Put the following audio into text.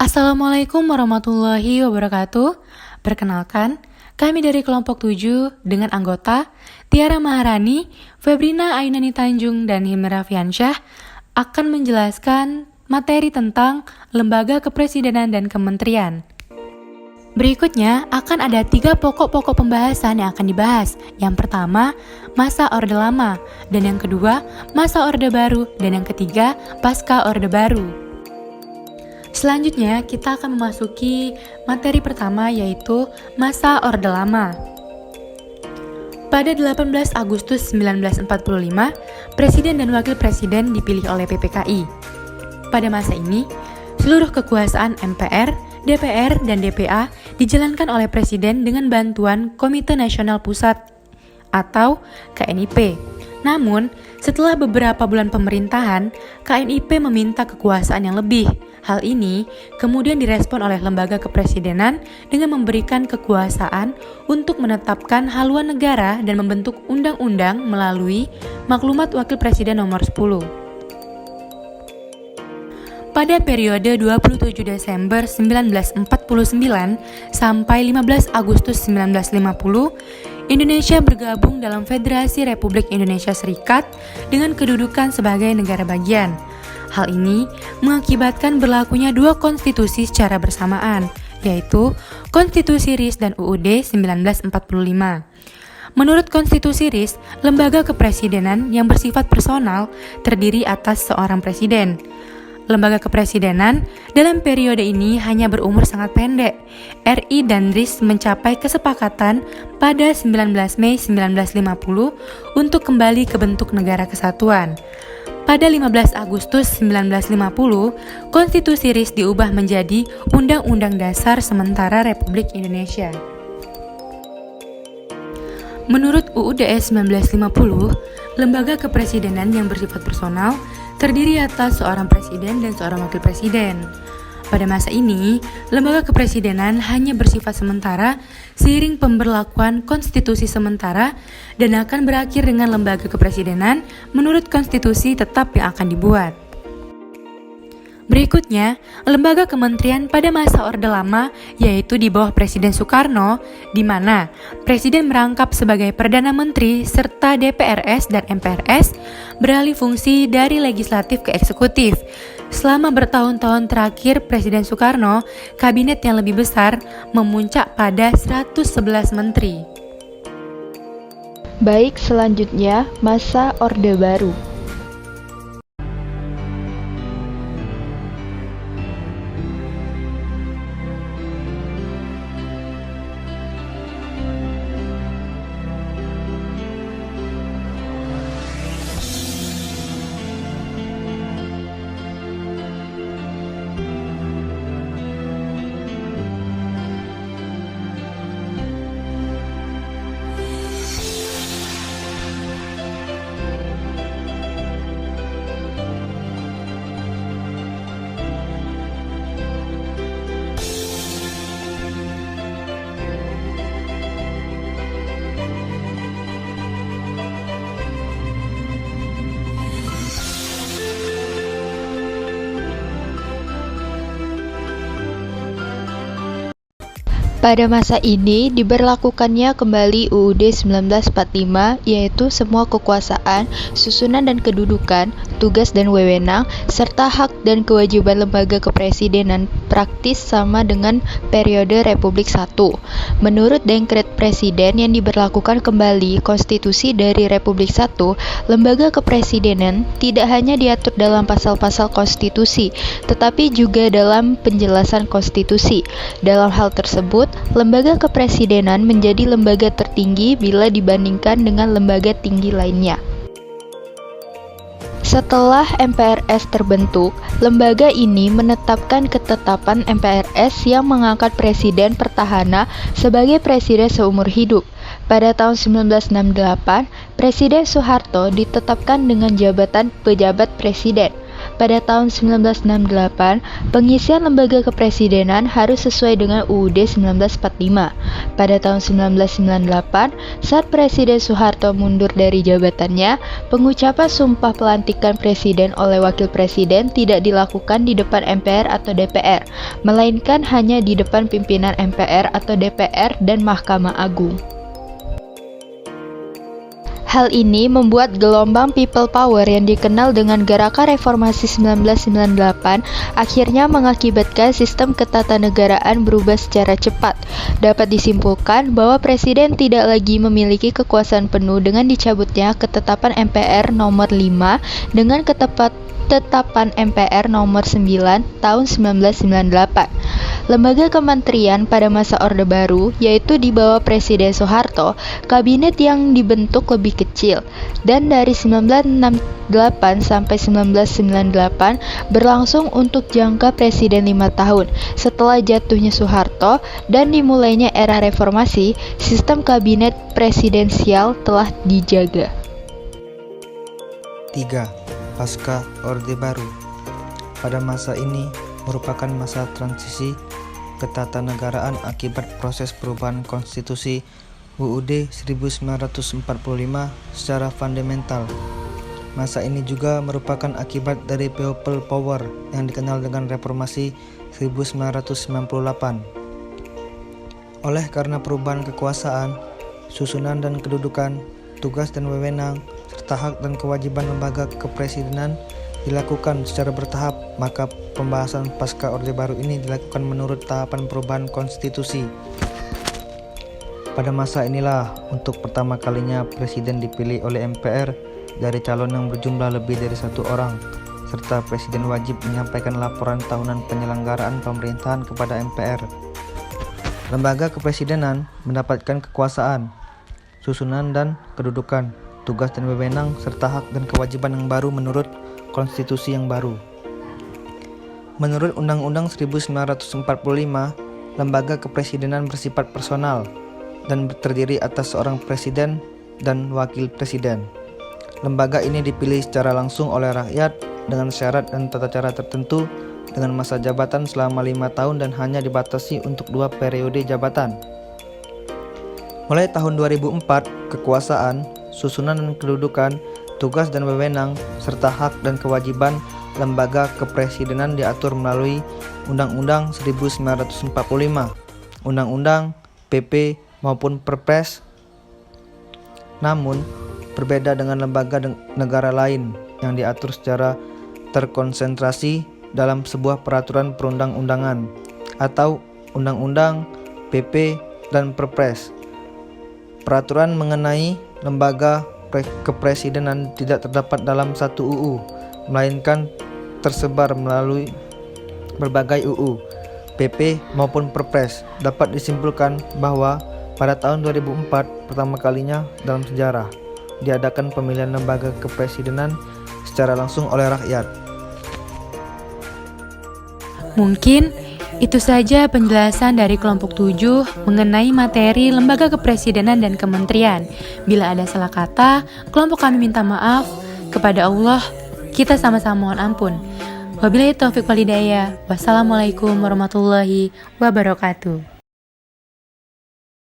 Assalamualaikum warahmatullahi wabarakatuh. Perkenalkan, kami dari kelompok 7 dengan anggota Tiara Maharani, Febrina Ainani Tanjung, dan Himra Fiansyah akan menjelaskan materi tentang lembaga kepresidenan dan kementerian. Berikutnya akan ada 3 pokok-pokok pembahasan yang akan dibahas. Yang pertama, masa Orde Lama, dan yang kedua, masa Orde Baru, dan yang ketiga, pasca Orde Baru. Selanjutnya, kita akan memasuki materi pertama, yaitu masa Orde Lama. Pada 18 Agustus 1945, Presiden dan Wakil Presiden dipilih oleh PPKI. Pada masa ini, seluruh kekuasaan MPR, DPR, dan DPA dijalankan oleh Presiden dengan bantuan Komite Nasional Pusat atau KNIP. Namun, setelah beberapa bulan pemerintahan, KNIP meminta kekuasaan yang lebih. Hal ini kemudian direspon oleh lembaga kepresidenan dengan memberikan kekuasaan untuk menetapkan haluan negara dan membentuk undang-undang melalui Maklumat Wakil Presiden nomor 10. Pada periode 27 Desember 1949 sampai 15 Agustus 1950, Indonesia bergabung dalam Federasi Republik Indonesia Serikat dengan kedudukan sebagai negara bagian. Hal ini mengakibatkan berlakunya 2 konstitusi secara bersamaan, yaitu Konstitusi RIS dan UUD 1945. Menurut Konstitusi RIS, lembaga kepresidenan yang bersifat personal terdiri atas seorang presiden. Lembaga kepresidenan dalam periode ini hanya berumur sangat pendek. RI dan RIS mencapai kesepakatan pada 19 Mei 1950 untuk kembali ke bentuk negara kesatuan. Pada 15 Agustus 1950, Konstitusi RIS diubah menjadi Undang-Undang Dasar Sementara Republik Indonesia. Menurut UUD 1950, lembaga kepresidenan yang bersifat personal terdiri atas seorang presiden dan seorang wakil presiden. Pada masa ini, lembaga kepresidenan hanya bersifat sementara seiring pemberlakuan konstitusi sementara dan akan berakhir dengan lembaga kepresidenan menurut konstitusi tetap yang akan dibuat. Berikutnya, lembaga kementerian pada masa Orde Lama yaitu di bawah Presiden Soekarno, di mana Presiden merangkap sebagai Perdana Menteri serta DPRS dan MPRS beralih fungsi dari legislatif ke eksekutif. Selama bertahun-tahun terakhir Presiden Soekarno, kabinet yang lebih besar memuncak pada 111 menteri. Baik, selanjutnya masa Orde Baru. Pada masa ini diberlakukannya kembali UUD 1945, yaitu semua kekuasaan, susunan dan kedudukan, tugas dan wewenang, serta hak dan kewajiban lembaga kepresidenan praktis sama dengan periode Republik I. Menurut Dekret Presiden yang diberlakukan kembali konstitusi dari Republik I, lembaga kepresidenan tidak hanya diatur dalam pasal-pasal konstitusi, tetapi juga dalam penjelasan konstitusi. Dalam hal tersebut, lembaga kepresidenan menjadi lembaga tertinggi bila dibandingkan dengan lembaga tinggi lainnya. Setelah MPRS terbentuk, lembaga ini menetapkan ketetapan MPRS yang mengangkat Presiden Petahana sebagai presiden seumur hidup. Pada tahun 1968, Presiden Soeharto ditetapkan dengan jabatan pejabat presiden. pada tahun 1968, pengisian lembaga kepresidenan harus sesuai dengan UUD 1945. Pada tahun 1998, saat Presiden Soeharto mundur dari jabatannya, pengucapan sumpah pelantikan presiden oleh wakil presiden tidak dilakukan di depan MPR atau DPR, melainkan hanya di depan pimpinan MPR atau DPR dan Mahkamah Agung. Hal ini membuat gelombang people power yang dikenal dengan Gerakan Reformasi 1998 akhirnya mengakibatkan sistem ketatanegaraan berubah secara cepat. Dapat disimpulkan bahwa presiden tidak lagi memiliki kekuasaan penuh dengan dicabutnya ketetapan MPR nomor 5 dengan ketetapan MPR nomor 9 tahun 1998. Lembaga kementerian pada masa Orde Baru, yaitu di bawah Presiden Soeharto, kabinet yang dibentuk lebih kecil, dan dari 1968 sampai 1998 berlangsung untuk jangka presiden 5 tahun. Setelah jatuhnya Soeharto dan dimulainya era reformasi, sistem kabinet presidensial telah dijaga. 3. Pasca Orde Baru. Pada masa ini merupakan masa transisi ketatanegaraan akibat proses perubahan konstitusi UUD 1945 secara fundamental. Masa ini juga merupakan akibat dari people power yang dikenal dengan reformasi 1998. Oleh karena perubahan kekuasaan, susunan dan kedudukan, tugas dan wewenang, serta hak dan kewajiban lembaga kepresidenan dilakukan secara bertahap, maka pembahasan pasca Orde Baru ini dilakukan menurut tahapan perubahan konstitusi. Pada masa inilah untuk pertama kalinya presiden dipilih oleh MPR dari calon yang berjumlah lebih dari 1 orang, serta presiden wajib menyampaikan laporan tahunan penyelenggaraan pemerintahan kepada MPR. Lembaga kepresidenan mendapatkan kekuasaan, susunan dan kedudukan, tugas dan wewenang, serta hak dan kewajiban yang baru menurut konstitusi yang baru. Menurut Undang-Undang 1945, lembaga kepresidenan bersifat personal dan terdiri atas seorang presiden dan wakil presiden. Lembaga ini dipilih secara langsung oleh rakyat dengan syarat dan tata cara tertentu dengan masa jabatan selama 5 tahun dan hanya dibatasi untuk 2 periode jabatan. Mulai tahun 2004, kekuasaan, susunan dan kedudukan, tugas dan wewenang, serta hak dan kewajiban lembaga kepresidenan diatur melalui Undang-Undang 1945, Undang-Undang, PP, maupun Perpres. Namun, berbeda dengan lembaga negara lain yang diatur secara terkonsentrasi dalam sebuah peraturan perundang-undangan atau Undang-Undang, PP, dan Perpres. Peraturan mengenai lembaga kepresidenan tidak terdapat dalam satu UU, melainkan tersebar melalui berbagai UU, PP maupun Perpres. Dapat disimpulkan bahwa pada tahun 2004 pertama kalinya dalam sejarah diadakan pemilihan lembaga kepresidenan secara langsung oleh rakyat. Mungkin itu saja penjelasan dari kelompok 7 mengenai materi lembaga kepresidenan dan kementerian. Bila ada salah kata, kelompok kami minta maaf. Kepada Allah, kita sama-sama mohon ampun. Wabillahi taufiq wal hidayah. Wassalamualaikum warahmatullahi wabarakatuh.